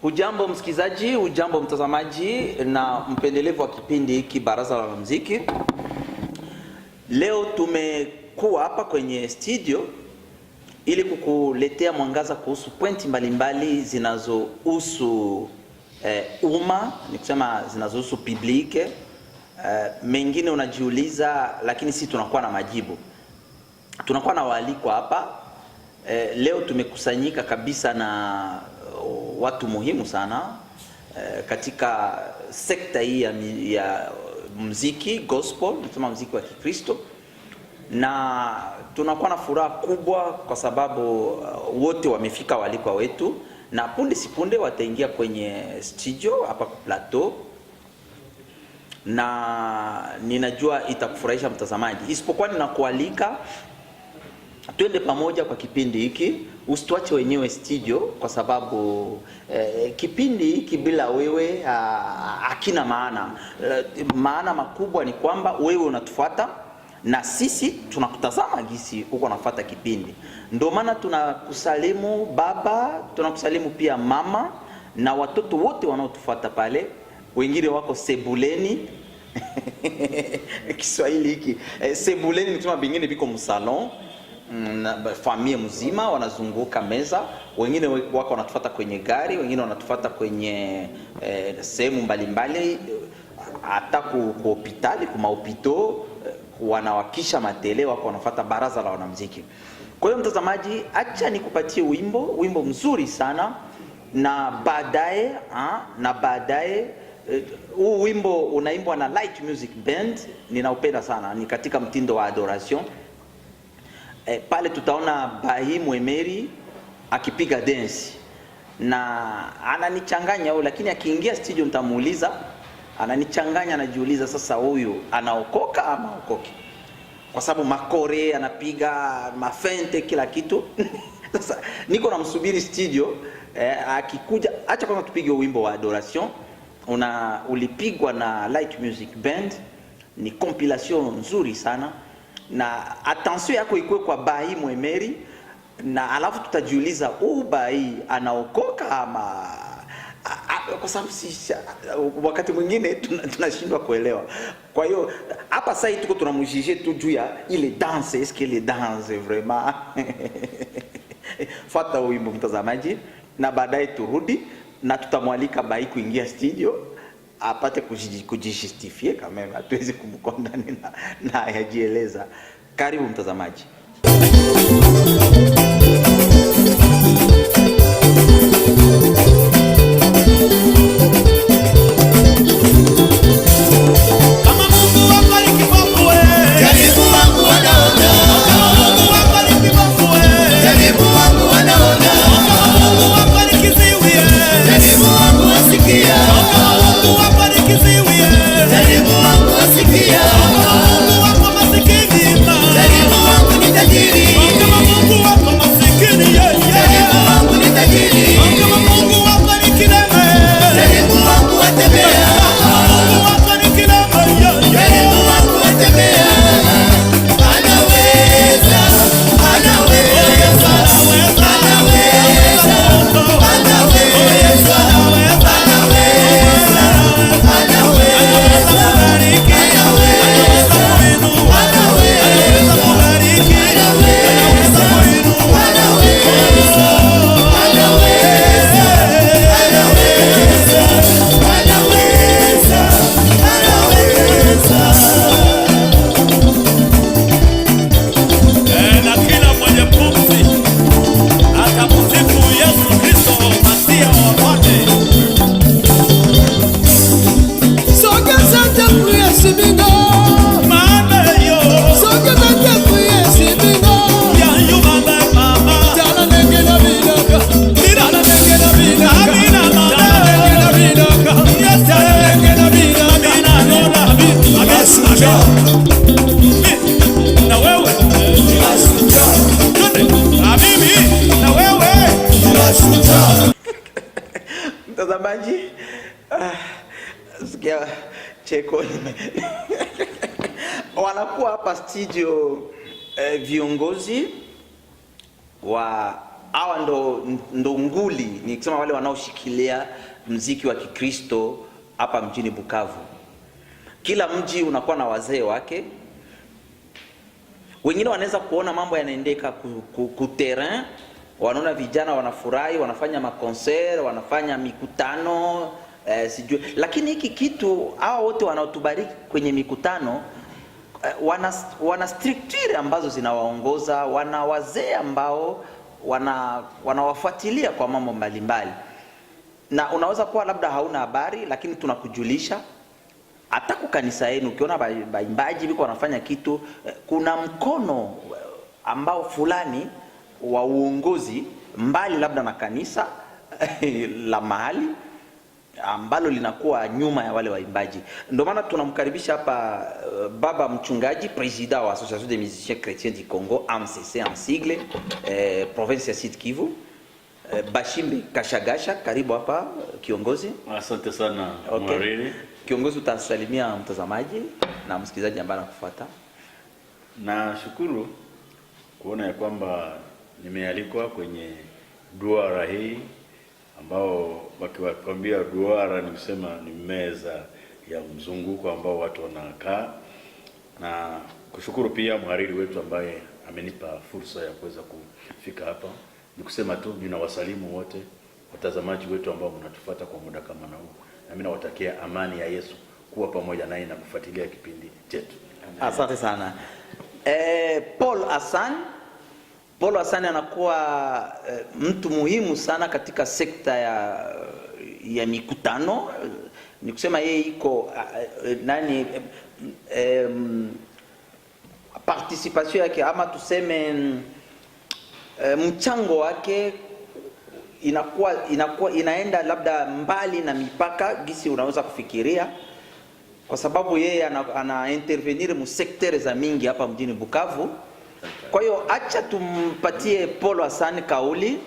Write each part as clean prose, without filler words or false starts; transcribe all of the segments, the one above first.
Hujambo msikizaji, hujambo mtazamaji na mpendelevu wa kipindi hiki Baraza la Muziki. Leo tumekuwa hapa kwenye studio ili kukuletea mwangaza kuhusu pointi mbalimbali zinazohusu umma, ni kusema zinazohusu public. Mengine unajiuliza, lakini sisi tunakuwa na majibu. Tunakuwa na waalikwa hapa. Leo tumekusanyika kabisa na watu muhimu sana katika sekta hii ya muziki gospel, nasema muziki wa Kikristo, na tunakuwa na furaha kubwa kwa sababu wote wamefika waalikwa wetu, na punde sipunde wataingia kwenye studio hapa kwa plateau, na ninajua itakufurahisha mtazamaji. Isipokuwa ninakualika twende pamoja kwa kipindi hiki, usituache wenyewe studio, kwa sababu kipindi hiki bila wewe hakina maana. Maana makubwa ni kwamba wewe unatufuata na sisi tunakutazama gisi uko unafuata kipindi. Ndio maana tunakusalimu baba, tunakusalimu pia mama na watoto wote wanaotufuata pale. Wengine wako sebuleni Kiswahili hiki sebuleni ni kama bingine biko msalon, na familia mzima wanazunguka meza. Wengine wako wanatufuata kwenye gari, wengine wanatufuata kwenye sehemu mbalimbali, hata ku hospitali, ku mahopito, wanawakisha matele, wako wanafuata Baraza la Wanamuziki. Kwa hiyo mtazamaji, acha nikupatie wimbo mzuri sana, na baadaye huu wimbo unaimbwa na Light Music Band. Ninaupenda sana, ni katika mtindo wa adoration. Pale tutaona Bahimu Emeri akipiga dance, na ananichanganya huyo, lakini akiingia studio nitamuuliza, ananichanganya, anajiuliza sasa huyu anaokoka ama okoki, kwa sababu makore anapiga mafente kila kitu. Sasa niko namsubiri studio, akikuja acha kwanza tupige wimbo wa adoration. Ulipigwa na Light Music Band, ni compilation nzuri sana, na attention yako ikuwe kwa Bahimu Emeri, na alafu tutajiuliza Bahi anaokoka ama, kwa sababu wakati mwingine tunashindwa kuelewa. Kwa hiyo hapa sasa tuko tunamjije tu juu ya ile danse, est-ce que les danse vraiment fuata wimbo mtazamaji, na baadaye turudi na tutamwalika Bahi kuingia studio apate kujistifie kama hatuwezi kumkondani na yajieleza. Karibu mtazamaji. Mtazamaji, sikia cheko wanakuwa hapa studio viongozi wa hawa ndo nguli, ni kusema wale wanaoshikilia mziki wa Kikristo hapa mjini Bukavu. Kila mji unakuwa na wazee wake. Wengine wanaweza kuona mambo yanaendeka ku terrain, wanaona vijana wanafurahi, wanafanya makonser, wanafanya mikutano, sijui. Lakini hiki kitu hao wote wanaotubariki kwenye mikutano wana structure ambazo zinawaongoza, wana wazee ambao wanawafuatilia kwa mambo mbalimbali. Na unaweza kuwa labda hauna habari, lakini tunakujulisha. Hata kwa kanisa yenu ukiona baimbaji biko wanafanya kitu, kuna mkono ambao fulani wa uongozi mbali labda na kanisa la mahali ambalo linakuwa nyuma ya wale waimbaji. Ndio maana tunamkaribisha hapa baba mchungaji, president wa Association des musiciens chrétiens du Congo, AMCC en sigle, province ya Sud Kivu, Bashimbi Kashagasha. Karibu hapa kiongozi. Asante sana. Okay. Kiongozi, utasalimia mtazamaji na msikilizaji ambaye anakufuata. Nashukuru kuona ya kwamba nimealikwa kwenye duara hii, ambao wakiwakwambia duara ni kusema ni meza ya mzunguko ambao watu wanakaa, na kushukuru pia mhariri wetu ambaye amenipa fursa ya kuweza kufika hapa. Ni kusema tu ninawasalimu wote watazamaji wetu ambao mnatufuata kwa muda kama na huu, na mimi nawatakia amani ya Yesu kuwa pamoja naye na kufuatilia kipindi chetu. Asante sana. Paul Hassan anakuwa mtu muhimu sana katika sekta ya mikutano. Ni kusema yeye iko participation yake ama tuseme mchango wake inaenda labda mbali na mipaka gisi unaweza kufikiria, kwa sababu yeye ana intervenir mu secteur za mingi hapa mjini Bukavu. Kwa hiyo acha tumpatie Paul Hassan kauli,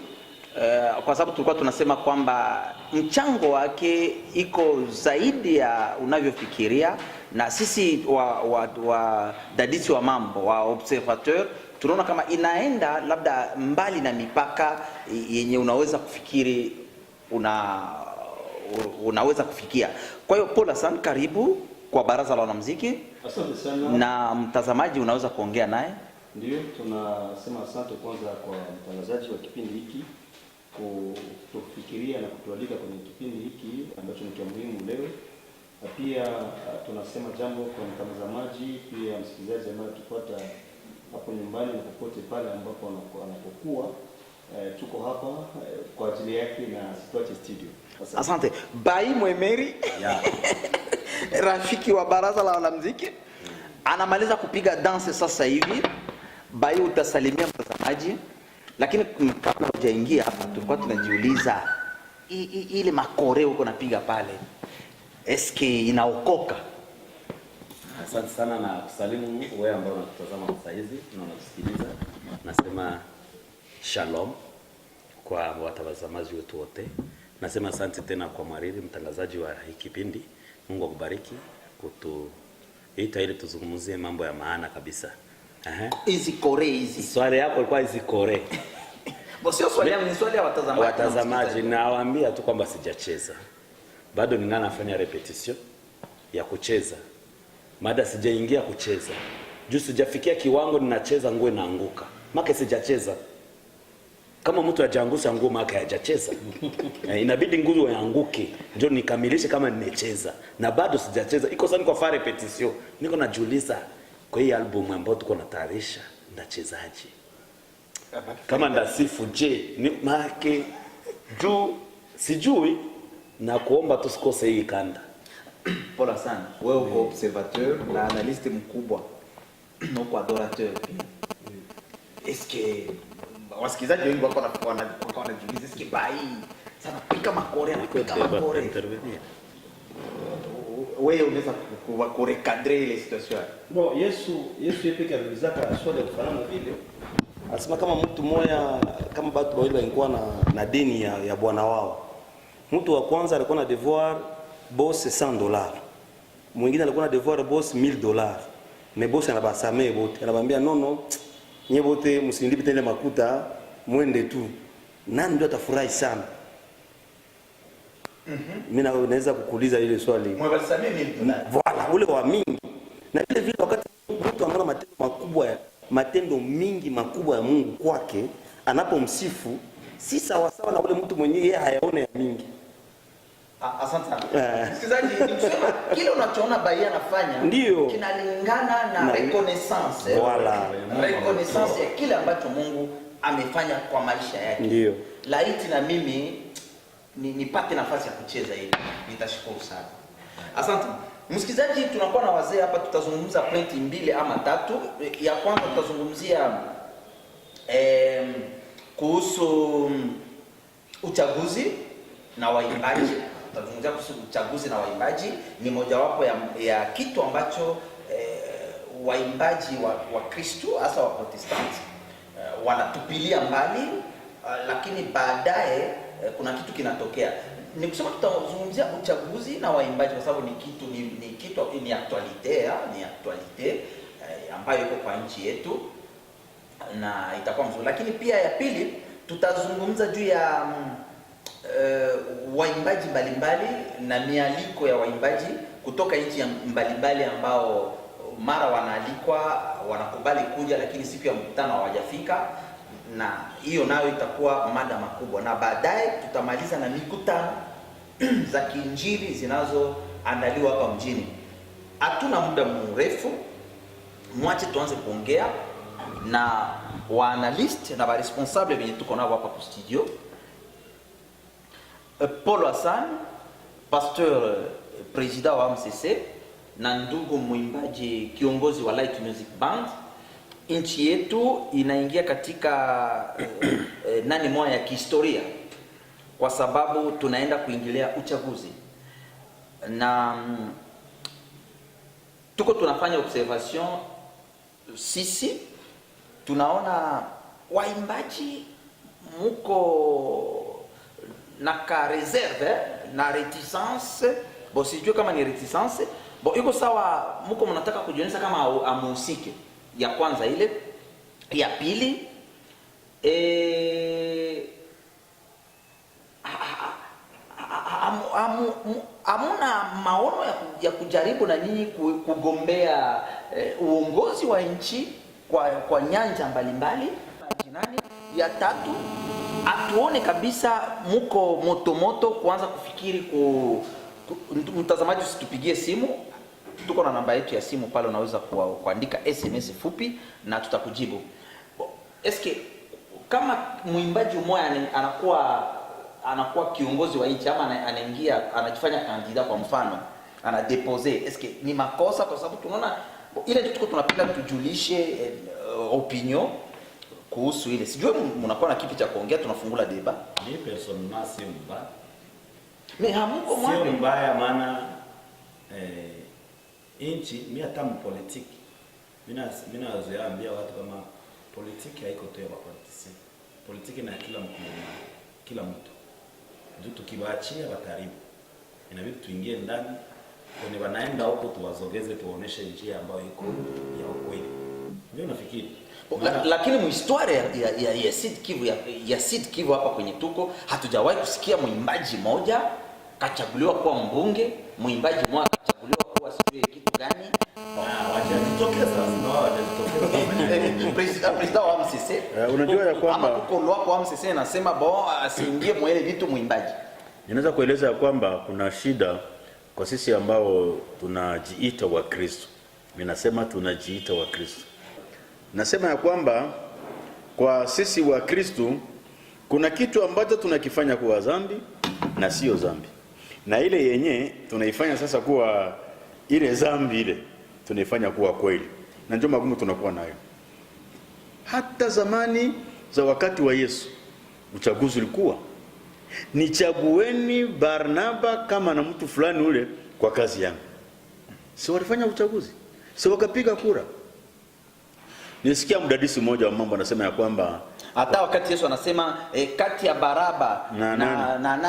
kwa sababu tulikuwa tunasema kwamba mchango wake iko zaidi ya unavyofikiria, na sisi wa dadisi wa mambo wa observateur tunaona kama inaenda labda mbali na mipaka yenye unaweza kufikiri unaweza kufikia. Kwa hiyo Paul Hassan, karibu kwa baraza la wanamuziki. Asante sana. Na mtazamaji unaweza kuongea naye. Ndio, tunasema asante kwanza kwa mtangazaji wa kipindi hiki kutufikiria na kutualika kwenye kipindi hiki ambacho ni cha muhimu leo. Na pia tunasema jambo kwa mtazamaji, pia msikilizaji ambaye tufuata hapo nyumbani na popote pale ambapo anapokuwa. Tuko hapa kwa ajili yake na Situache Studio. Asante. Bai Mwemeri, rafiki wa baraza la wanamuziki, anamaliza kupiga dance sasa hivi. Bai, utasalimia mtazamaji, lakini kabla hujaingia hapa tulikuwa tunajiuliza ile makore uko napiga pale, eske inaokoka? Asante sana na kusalimu wewe ambao unatutazama sasa hivi na unatusikiliza. Nasema shalom kwa watazamaji wetu wote. Nasema asante tena kwa mhariri mtangazaji wa hiki kipindi. Mungu akubariki kutuita ili tuzungumzie mambo ya maana kabisa. Hizi kore hizi. Swali yako ilikuwa hizi kore. Sio swali yangu, ni swali ya watazamaji. Watazamaji nawaambia tu kwamba sijacheza. Bado ninafanya repetition ya kucheza. Mada sijaingia kucheza. Juu sijafikia kiwango ninacheza nguo inaanguka. Maka sijacheza. Kama mtu hajaangusha nguo maka hajacheza. Inabidi nguo ianguke ndio nikamilishe kama nimecheza. Na bado sijacheza. Iko sana kwa fare repetition. Niko najiuliza kwa hii album ambayo tuko natayarisha ndachezaje? Kama ndasifu je, ni make juu sijui, na kuomba tusikose hii kanda. Paul Hassan, wewe uko observateur na analyste mkubwa, uko adorateur. Eske wasikilizaji wengi wako wanajiuliza eske Bai sana pika makore na pika makore intervenir. Wewe unaweza kurecadrer ile situation? Bon, Yesu yepeke alizaka swali ya kufanana vile. Asema kama mtu mmoja, kama watu wawili walikuwa na deni ya bwana wao. Mtu wa kwanza alikuwa na devoir boss $100. Mwingine alikuwa na devoir boss $1000. Mais boss anabasamee bote. Anamwambia no, nyie bote msinilipe tena makuta, mwende tu. nani ndio atafurahi sana? Mimi naweza kukuuliza ile swali. Mwebalisamie $1,000,000. Voilà, ule wa mingi. Na vile vile wakati mtu anaona matendo mingi makubwa ya Mungu kwake, anapomsifu si sawa sawa na ule mtu mwenyewe yeye hayaone ya mingi. Asante sana. Msikilizaji, ni kusema kile unachoona Bahia anafanya ndio kinalingana na reconnaissance. Voilà. Reconnaissance ya kile ambacho Mungu amefanya kwa maisha yake. Ndio. Laiti na mimi nipate nafasi ya kucheza hili. Nitashukuru sana. Asante. Msikilizaji, tunakuwa na wazee hapa, tutazungumza pointi 2 ama 3. Ya kwanza tutazungumzia kuhusu uchaguzi na waimbaji. Tutazungumzia kuhusu uchaguzi na waimbaji. Ni mojawapo ya kitu ambacho waimbaji wa Kristo hasa wa Protestanti wanatupilia mbali, lakini baadaye kuna kitu kinatokea. Ni kusema tutazungumzia uchaguzi na waimbaji kwa sababu ni actualite ambayo iko kwa nchi yetu na itakuwa mzuri. Lakini pia ya pili tutazungumza juu ya waimbaji mbalimbali na mialiko ya waimbaji kutoka nchi mbalimbali ambao mara wanaalikwa, wanakubali kuja, lakini siku ya mkutano hawajafika, na hiyo nayo itakuwa mada makubwa. Na baadaye tutamaliza na mikutano za kiinjili zinazoandaliwa hapa mjini. Hatuna muda mrefu, mwache tuanze kuongea na waanalist na wa responsable wenye tuko nao hapa kwa studio. Paul Hassan, pasteur president wa MCC, na ndugu mwimbaji kiongozi wa Light Music Band. Nchi yetu inaingia katika nani moja ya kihistoria kwa sababu tunaenda kuingilia uchaguzi, na tuko tunafanya observation. Sisi tunaona waimbaji muko na ka reserve na reticence. Bo sijui kama ni reticence, bo iko sawa, muko mnataka kujionyesha kama amuhusike. Ya kwanza ile. Ya pili hamuna maono ya kujaribu na nyinyi kugombea uongozi wa nchi kwa nyanja mbalimbali. Ya tatu, atuone kabisa muko moto kuanza kufikiri mtazamaji, usitupigie simu, tuko na namba yetu ya simu pale, unaweza kuandika SMS fupi na tutakujibu. Eske kama mwimbaji mmoja anakuwa kiongozi wa nchi ama anaingia anajifanya kandida, kwa mfano anadepose, eske ni makosa? Kwa sababu tunaona ile tuko tunapenda tujulishe opinion kuhusu ile. Sijui mnakuwa na kipi cha kuongea, tunafungula deba. Ni personnellement si mbaya. Mais hamuko mwana. Si mbaya maana inchi mimi hata mpolitiki. Mimi nazoea watu kama politiki haiko tu ya politician. Politiki na kila mkongomani, kila mtu. Ndio tukiwaachia wataribu. Inabidi tuingie ndani kwenye wanaenda huko, tuwazogeze, tuoneshe njia ambayo iko ya ukweli. Ndio nafikiri. Lakini muhistoria ya Sud Kivu hapa kwenye tuko, hatujawahi kusikia mwimbaji moja kachaguliwa kuwa mbunge, mwimbaji mmoja kachaguliwa kuwa sijui kitu gani. Wajitokeza President wa MCC. Unajua ya kwamba kuko lwako wa MCC nasema asiingie mwele vitu mwimbaji. Ninaweza kueleza ya kwamba kuna shida kwa sisi ambao tunajiita wa Kristo. Mimi nasema tunajiita wa Kristo. Nasema ya kwamba kwa sisi wa Kristo kuna kitu ambacho tunakifanya kuwa dhambi na sio dhambi. Na ile yenye tunaifanya sasa kuwa ile dhambi, ile tunaifanya kuwa kweli. Na ndio magumu tunakuwa nayo. Hata zamani za wakati wa Yesu uchaguzi ulikuwa nichagueni Barnaba kama na mtu fulani ule kwa kazi yangu. Si walifanya uchaguzi? Si wakapiga kura? Nisikia mdadisi mmoja wa mambo anasema ya kwamba hata wakati Yesu anasema kati ya Baraba na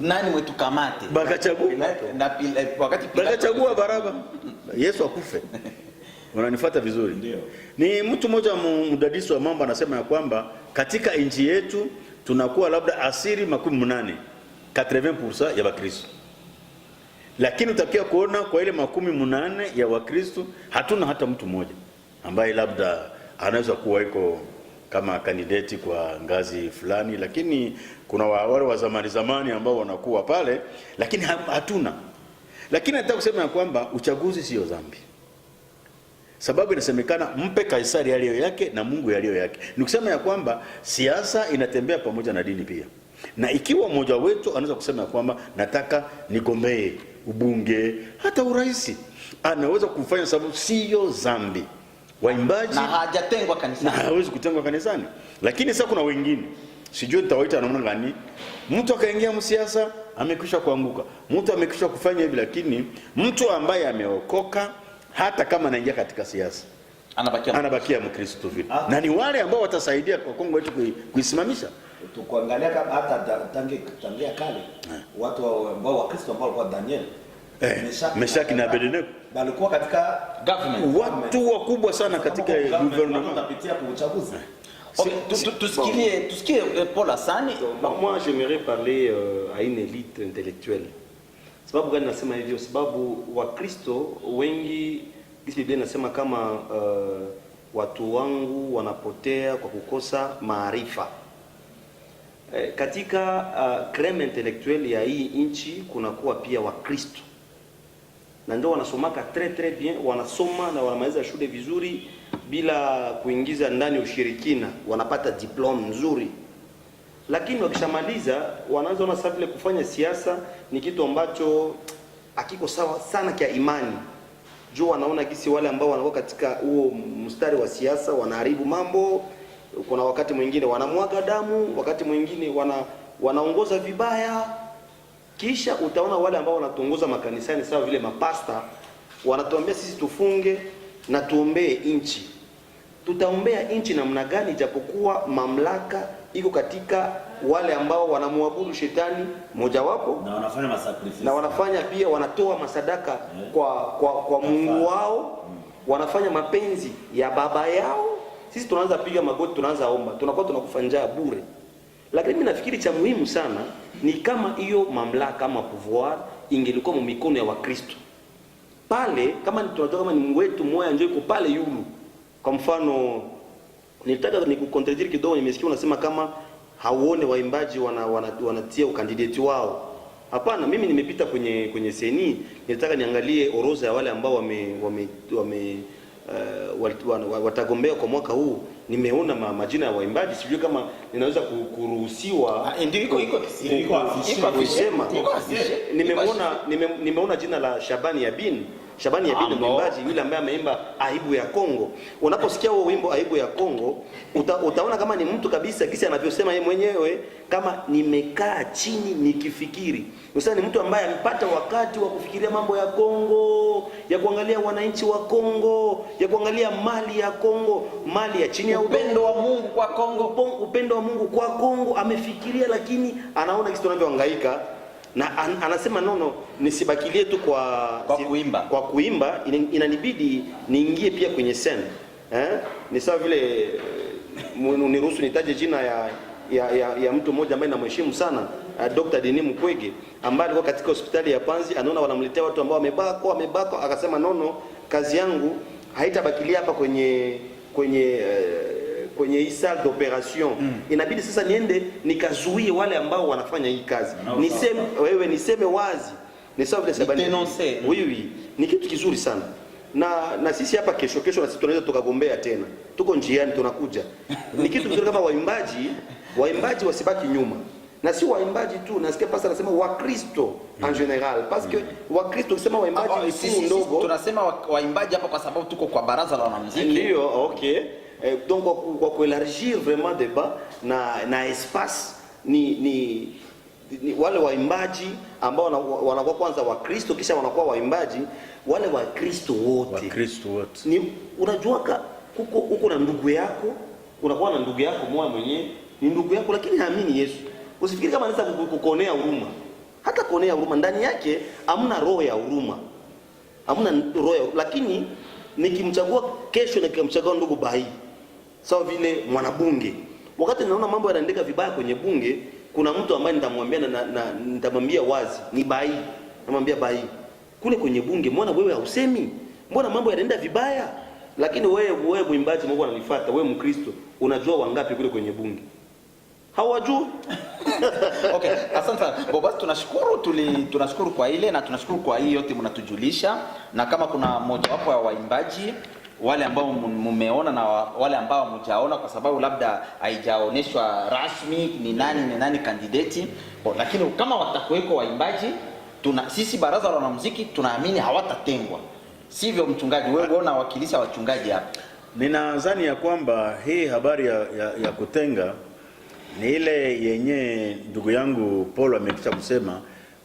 nani mwetu kamate, bakachagua wakati bakachagua Baraba, Yesu akufe. Unanifuata vizuri? Ndio. Ni mtu mmoja mdadisi wa mambo anasema ya kwamba katika nchi yetu tunakuwa labda asiri 80% ya Wakristo, lakini utakia kuona kwa ile 80% ya Wakristo hatuna hata mtu mmoja ambaye labda anaweza kuwa iko kama kandidati kwa ngazi fulani, lakini kuna wale wa zamani ambao wanakuwa pale, lakini hatuna. Lakini nataka kusema ya kwamba uchaguzi sio dhambi, sababu inasemekana mpe Kaisari yaliyo yake na Mungu yaliyo yake. Ni kusema ya kwamba siasa inatembea pamoja na dini pia, na ikiwa mmoja wetu anaweza kusema ya kwamba nataka nigombee ubunge hata uraisi, anaweza kufanya, sababu sio dhambi. Waimbaji na hajatengwa kanisani, na hawezi kutengwa kanisani. Lakini sasa kuna wengine, sijui nitawaita namna gani, mtu akaingia msiasa amekwisha kuanguka, mtu amekwisha kufanya hivi, lakini mtu ambaye ameokoka hata kama anaingia katika siasa anabakia Mkristo vile. Na ni wale ambao watasaidia kwa Kongo yetu kuisimamisha. Tukuangalia kama hata tangia kale watu ambao Wakristo ambao walikuwa Daniel, Meshaki na Abednego walikuwa katika government, watu wakubwa sana katika gouvernement, wanapitia kwa uchaguzi. Tusikie Paul Hasani. Moi j'aimerais parler à une élite intellectuelle. Sababu gani nasema hivyo? Sababu Wakristo wengi, Biblia inasema kama watu wangu wanapotea kwa kukosa maarifa. Katika crème intellectuelle ya hii nchi kunakuwa pia Wakristo, na ndio wanasomaka très bien, wanasoma na wanamaliza shule vizuri bila kuingiza ndani ushirikina, wanapata diploma nzuri, lakini wakishamaliza wanaanza ona sasa vile kufanya siasa ni kitu ambacho hakiko sawa sana kia imani. Juu wanaona kisi wale ambao wanakuwa katika huo mstari wa siasa wanaharibu mambo. Kuna wakati mwingine wanamwaga damu, wakati mwingine wanaongoza vibaya. Kisha utaona wale ambao wanatongoza makanisani sawa vile mapasta wanatuambia sisi tufunge na tuombee nchi. Tutaombea nchi namna gani japokuwa mamlaka iko katika wale ambao wanamwabudu shetani mojawapo, na wanafanya pia wanatoa masadaka kwa Mungu wao, wanafanya mapenzi ya baba yao. Sisi tunaanza piga magoti, tunaanza omba, tunakuwa tunakufa njaa bure. Lakini mimi nafikiri cha muhimu sana ni kama hiyo mamlaka ama pouvoir ingelikuwa mikono ya Wakristo. Pale kama tunatoka kama ni Mungu wetu mmoja njoo iko pale yulu. Kwa mfano nilitaka nikukontradire kidogo, nimesikia unasema kama hauone waimbaji wanatia ukandidati wao. Hapana, mimi nimepita kwenye seni, nilitaka niangalie orodha ya wale ambao watagombea kwa mwaka huu. Nimeona majina ya waimbaji, sijui kama ninaweza kuruhusiwa. Nimeona jina la Shabani Yabini ni mwimbaji yule ambaye ameimba Aibu ya Kongo. Unaposikia huo wimbo Aibu ya Kongo, utaona kama ni mtu kabisa kisi anavyosema yeye mwenyewe, kama nimekaa chini nikifikiri. Sasa ni mtu ambaye amepata wakati wa kufikiria mambo ya Kongo, ya kuangalia wananchi wa Kongo, ya kuangalia mali ya Kongo, mali ya chini ya upendo wa Mungu kwa Kongo, upendo wa Mungu kwa Kongo amefikiria, lakini anaona kisi tunavyohangaika. Na anasema nono, nisibakilie tu kwa kuimba, inanibidi niingie pia kwenye scene. Ni sawa vile uniruhusu nitaje jina ya mtu mmoja ambaye namheshimu sana, Dr. Denis Mukwege, ambaye alikuwa katika hospitali ya Panzi, anaona wanamletea watu ambao wamebakwa, akasema nono, kazi yangu haitabakilia hapa kwenye hii salle d'operation. Inabidi sasa niende nikazuie wale ambao wanafanya hii kazi. Niseme wazi. Ni sawa vile Sabani. Oui. Ni kitu kizuri sana. Na sisi hapa kesho na sisi tunaweza tukagombea tena. Tuko njiani tunakuja. Ni kitu kizuri kama waimbaji wasibaki nyuma. Na si waimbaji tu, nasikia pasa anasema Wakristo en general, parce que Wakristo kusema waimbaji si ndogo. Tunasema waimbaji hapa kwa sababu tuko kwa baraza la wanamuziki. Ndio, okay. Donc kwa kuelargir vraiment débat na espace ni wale waimbaji ambao wanakuwa kwanza Wakristo kisha wanakuwa waimbaji, wale Wakristo wote. Ni unajua uko na ndugu yako, unakuwa na ndugu yako mwenyewe ni ndugu yako lakini haamini Yesu. Usifikiri kama anaweza kukuonea huruma. Hata kuonea huruma ndani yake hamna roho ya huruma. Lakini nikimchagua kesho na nikimchagua ndugu Bai, sawa vile mwanabunge, Wakati naona mambo yanaendeka vibaya kwenye bunge, kuna mtu ambaye nitamwambia na nitamwambia wazi, ni bai. Namwambia bai, kule kwenye bunge mbona wewe hausemi? Mbona mambo yanaenda vibaya? Lakini wewe mwimbaji Mungu ananifuata, wewe Mkristo, unajua wangapi kule kwenye bunge? Hawajui. Okay, asante sana. Basi tunashukuru kwa ile na tunashukuru kwa hii yote mnatujulisha, na kama kuna mmoja wapo ya waimbaji wale ambao mmeona na wale ambao mjaona, kwa sababu labda haijaoneshwa rasmi ni nani kandidati, lakini kama watakuweko waimbaji, sisi baraza la wanamuziki tunaamini hawatatengwa. Sivyo mchungaji? Wewe unawakilisha wachungaji hapa. Ninadhani ya kwamba hii habari ya kutenga ni ile yenye ndugu yangu Paul amekisha kusema,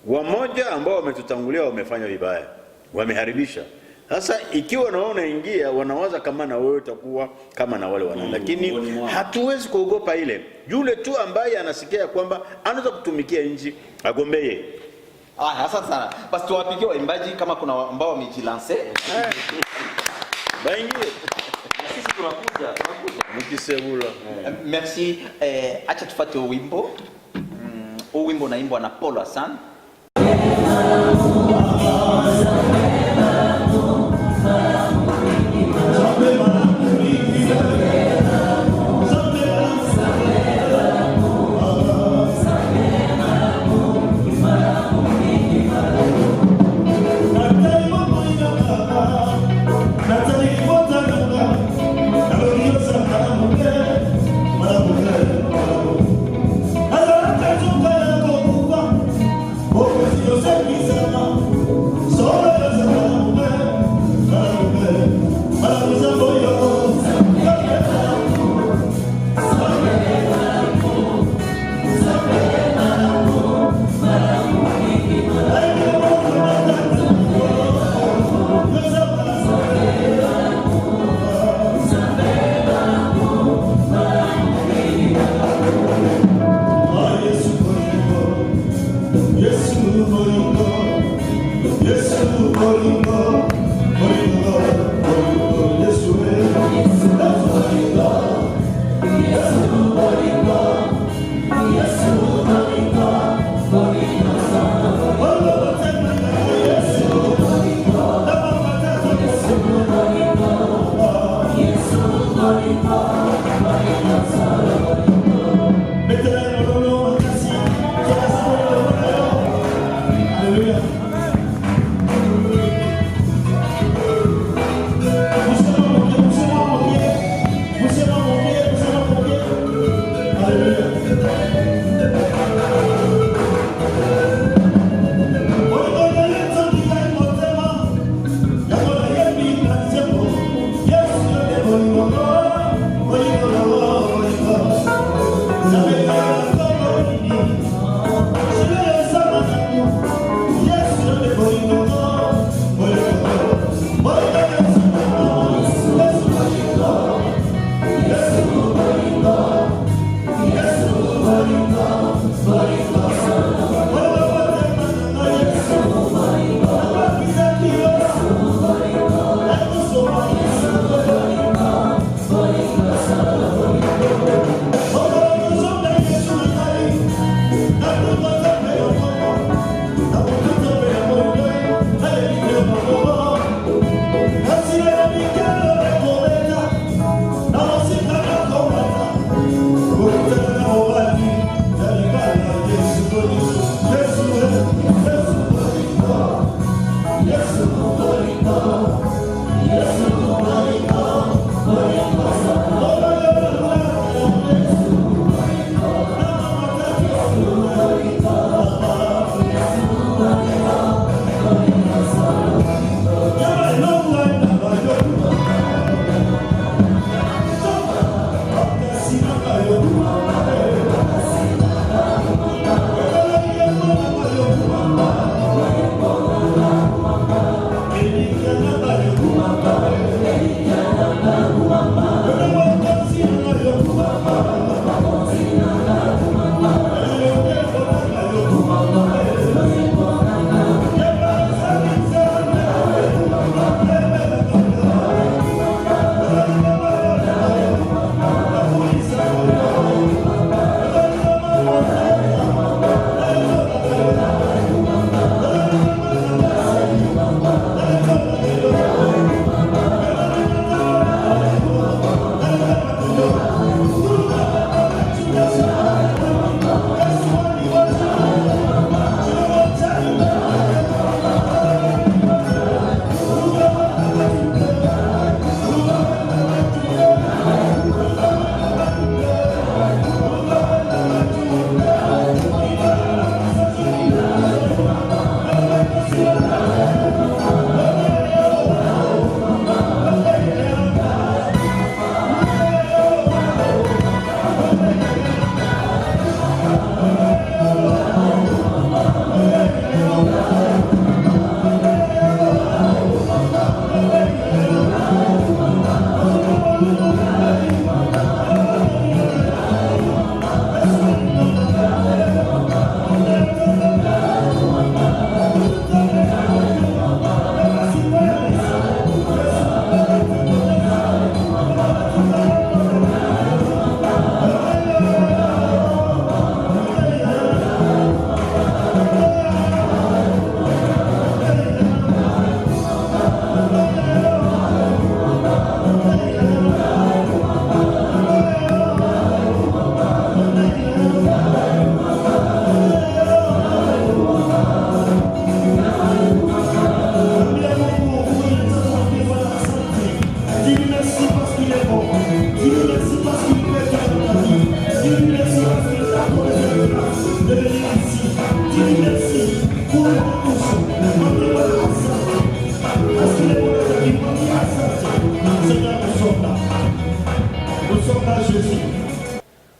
wamoja ambao wametutangulia wamefanya vibaya, wameharibisha. Sasa ikiwa naona ingia, wanawaza kama na wewe utakuwa kama na wale wana, lakini hatuwezi kuogopa ile. Yule tu ambaye anasikia kwamba anaweza kutumikia nchi agombee. Asante sana. Basi tuwapigie waimbaji kama kuna ambao wamejilance. Baingie. Sisi tunakuja. Mkisebula. Merci. Acha tufuate wimbo. Wimbo naimbwa na Paul Hassan. Yes,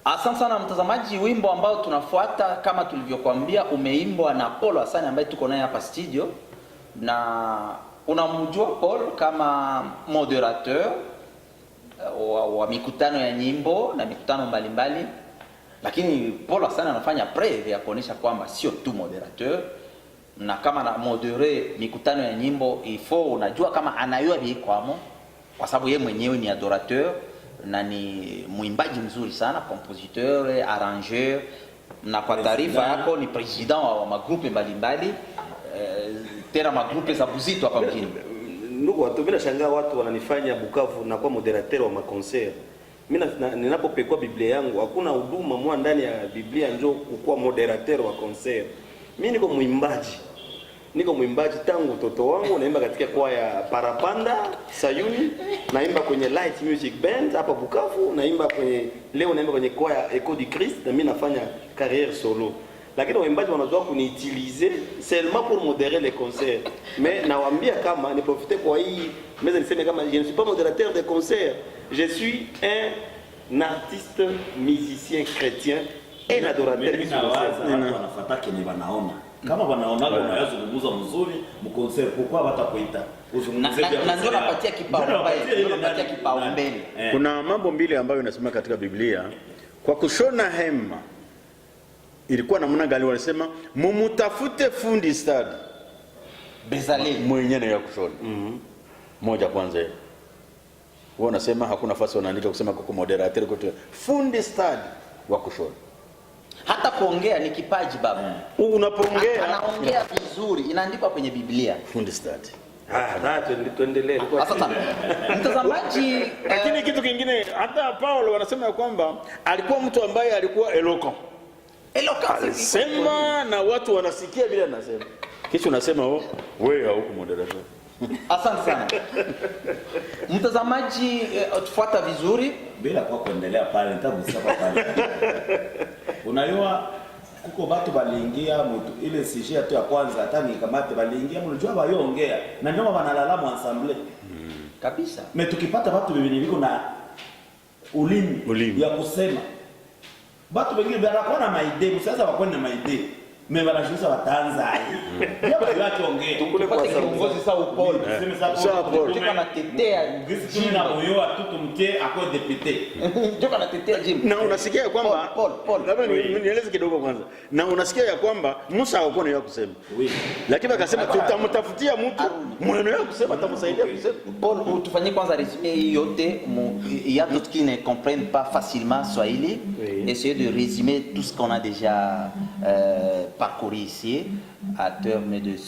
Asante sana mtazamaji, wimbo ambao tunafuata kama tulivyokuambia umeimbwa na Paul Hasani ambaye tuko naye hapa studio, na unamjua Paul kama moderateur wa mikutano ya nyimbo na mikutano mbalimbali, lakini Paul Hasani anafanya preuve ya kuonesha kwamba sio tu moderateur, na kama na modere mikutano ya nyimbo ifo unajua kama anayua bikwamo, kwa sababu yeye mwenyewe ni adorateur na ni mwimbaji mzuri sana, compositeur, arrangeur, na kwa taarifa yako ni president wa magrupe mbalimbali, tena magrupe za buzito hapa mjini. Ndugu watu, mimi nashangaa watu wananifanya Bukavu na kwa moderateur wa maconcert. Mimi ninapopekua Biblia yangu hakuna huduma mwa ndani ya Biblia njoo kuwa moderateur wa concert. Mimi niko mwimbaji tangu utoto wangu, naimba katika kwaya Parapanda Sayuni, naimba kwenye Light Music Band hapa Bukavu, naimba kwenye kwaya Echo du Christ, na mimi nafanya carrière solo. Lakini waimbaji wanazoea kuniutiliser seulement pour modérer les concerts. Mais nawaambia kama ni profiter kwa hii meza niseme kama je ne suis pas modérateur de concert, je suis un artiste musicien chrétien et adorateur de concert. Wanafuata kenye wanaona. Kama wanaona unayazungumza mzuri mconcert, pourquoi watakuita uzungumze na ndio napatia kipaumbele. Kuna mambo mbili ambayo inasema katika Biblia. Kwa kushona hema ilikuwa namna gani? Wanasema mumutafute fundi stadi Bezaleli mwenyewe ya kushona. Moja kwanza. Wao wanasema hakuna nafasi wanaandika kusema kwa moderator kwa fundi stadi wa kushona. Hata kuongea ni kipaji baba. Unapoongea anaongea vizuri, inaandikwa kwenye Biblia. Fundi stadi. Tuendelee. Sasa mtazamaji, lakini kitu kingine, hata Paulo wanasema kwamba alikuwa mtu ambaye alikuwa eloquent. Sema na watu wanasikia bila anasema. Kisha unasema wewe hauko moderator. Asante sana. Mtazamaji, tufuata vizuri bila kwa kuendelea pale, nitakusema pale. Unajua kuko batu baliingia mtu ile sijia tu ya kwanza, hata nikamate baliingia mnajua bayongea na ndio wanalalamu ensemble kabisa. Tukipata watu wengine biko na ulimi ya kusema, batu wengine banakuwa na maide, sasa wako na maide mimi wanashuhudia wataanza ndio watu ongea tupate kiongozi sawa Paul, sawa Paul tuko na tetea jina na moyo watu mtie ako député tuko na tetea jimbo. Na unasikia kwamba Paul labda nieleze kidogo kwanza, na unasikia ya kwamba Musa hakuwa na kusema, lakini akasema tutamtafutia mtu mwenye kusema atamsaidia kusema. Paul, tufanyie kwanza résumé yote. Il y a d'autres qui ne comprennent pas facilement Swahili. Essayer de résumer tout ce qu'on a déjà parcouru ici à terme de